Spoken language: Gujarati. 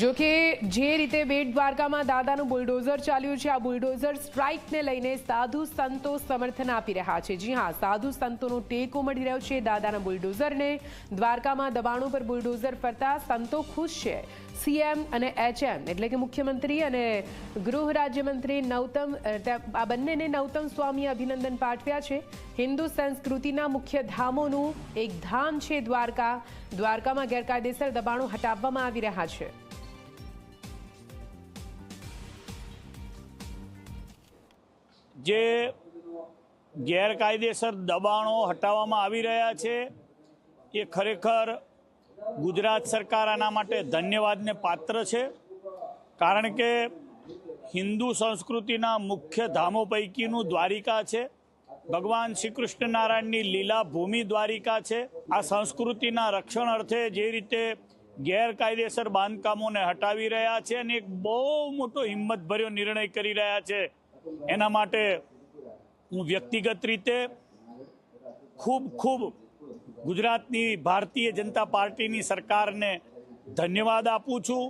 જો કે જે રીતે બેટ દ્વારકામાં દાદાનું બુલડોઝર ચાલ્યું છે, આ બુલડોઝર સ્ટ્રાઇકને લઈને સાધુ સંતો સમર્થન આપી રહ્યા છે। જી હા, સાધુ સંતોનો ટેકો મળી રહ્યો છે દાદાના બુલડોઝરને। દ્વારકામાં દબાણો પર બુલડોઝર ફરતા સંતો ખુશ છે। સીએમ અને એચએમ એટલે કે મુખ્યમંત્રી અને ગૃહ રાજ્યમંત્રી આ બંનેને નૌતમ સ્વામીએ અભિનંદન પાઠવ્યા છે। હિન્દુ સંસ્કૃતિના મુખ્ય ધામોનું એક ધામ છે દ્વારકા। દ્વારકામાં ગેરકાયદેસર દબાણો હટાવવામાં આવી રહ્યા છે। જે ગેરકાયદેસર દબાણો હટાવવામાં આવી રહ્યા છે એ ખરેખર ગુજરાત સરકાર આના માટે ધન્યવાદને પાત્ર છે। કારણ કે હિન્દુ સંસ્કૃતિના મુખ્ય ધામો પૈકીનું દ્વારિકા છે। ભગવાન શ્રી કૃષ્ણ નારાયણની લીલા ભૂમિ દ્વારિકા છે। આ સંસ્કૃતિના રક્ષણ અર્થે જે રીતે ગેરકાયદેસર બાંધકામોને હટાવી રહ્યા છે અને એક બહુ મોટો હિંમતભર્યો નિર્ણય કરી રહ્યા છે, એના માટે હું વ્યક્તિગત રીતે ખૂબ ગુજરાતની ભારતીય જનતા પાર્ટીની સરકારને ધન્યવાદ આપું છું।